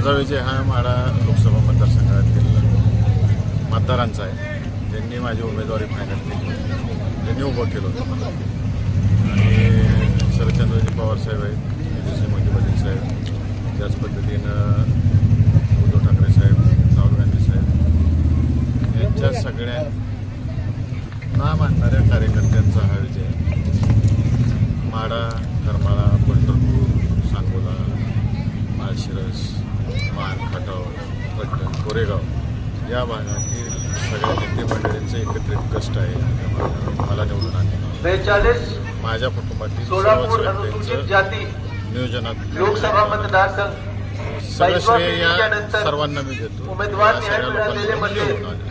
माझा विजय हा माढा लोकसभा मतदारसंघातील मतदारांचा आहे. त्यांनी माझी उमेदवारी फायनल केली, त्यांनी उभं केलं होतं मला. आणि शरदचंद्रजी पवार साहेब आहेत, तेजस्वी मोदी पाटील साहेब, त्याच पद्धतीनं उद्धव ठाकरे साहेब, राहुल गांधी साहेब यांच्या सगळ्या ना मानणाऱ्या कार्यकर्त्यांचा हा विजय आहे. माढा, करमाळा, पंढरपूर, सांगोला, माळशिरस, मान, खटाव, पट्टण, कोरेगाव या भागातील सगळ्या नेते मंडळींचे एकत्रित कष्ट आहे मला निवडून आणणे. माझ्या कुटुंबातील नियोजनात लोकसभा मतदारसंघ सगळं श्रेय या सर्वांना मी देतो. उमेदवार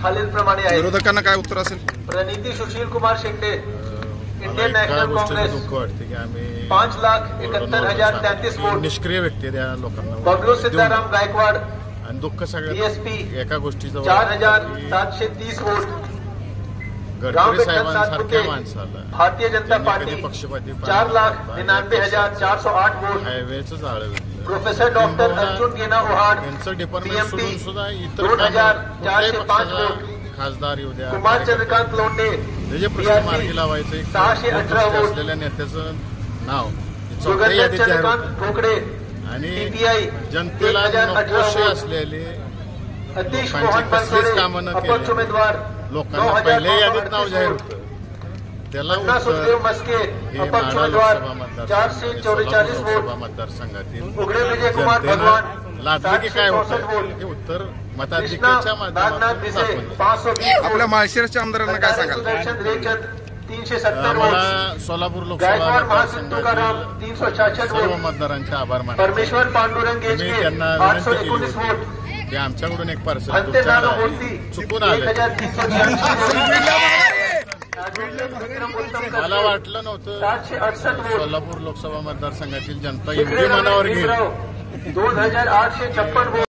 खालीलप्रमाणे आहे. विरोधकांना काय उत्तर असेल? प्रणिती सुशील कुमार शेट्टे, इंडियन काय नॅशनल गोष्टीचं काँग्रेस, दुःख वाटते की आम्ही 5,71,033 वोट. निष्क्रिय व्यक्ती त्या लोकांना बबलू सिद्धाराम गायकवाड, आणि दुःख सगळ्यात DSP, एका गोष्टीचं 4,730 वोट. गडकरी साहेबांसारख्या माणसाला भारतीय जनता पार्टी पक्षपाती 4,99,408 वोट. हायवेचं जाळं प्रोफेसर डॉक्टर अर्जुन गेना ओहाड, यांचं डिपार्टमेंट सोडून सुद्धा इतर 2,405 वोट. खासदार येऊ द्या, कुमार चंद्रकांत लोंढे, त्याचे प्रश्न मार्गी लावायचे 618 वोट. असलेल्या नेत्याचं नाव जोगेंद्र चंद्रकांत ठोकरे, आणि PTI जनतेला 1,018 नकोशी वोट. असलेले अतिश लोकांची मोहन कसलीच बनसोडे, कामं न अपक्ष केलेले उमेदवार, लोकांना पहिल्या यादीत नाव 9,938 जाहीर वोट. होतं. त्याला पन्ना सुखदेव मस्के, हे अपक्ष माढा उमेदवार, लोकसभा मतदारसंघ, 444 लोकसभा वोट. मतदारसंघातील उघडे विजय कुमार जनतेनं भगवान, लादले की काय 764 होतं वोट. हे उत्तर कृष्णा मताधिक्याच्या नागनाथ माध्यमातून भिसे, दाखवलं. 520 वोट. आपल्या माळशिरसच्या आमदारांना काय सांगाल? सुदर्शन रेचंद, 370 वोट. मला सोलापूर लोकसभा गायकवाड महासिंग तुकाराम, मतदारसंघातील 366 सर्व वोट. मतदारांचे आभार मानतो. परमेश्वर पांडुरंग मी गेजगे, त्यांना विनंती 819 केली वोट. होती की आमच्याकडून एक पार्सल अंते नानो तुमच्याकडे मूर्ती, चुकून आले. 1,386 विक्रम उत्तम मला कसबे, वाटलं नव्हतं 768 वोट. सोलापूर लोकसभा मतदारसंघातील जनता एवढी मनावर घेईल. 2,856 वोट.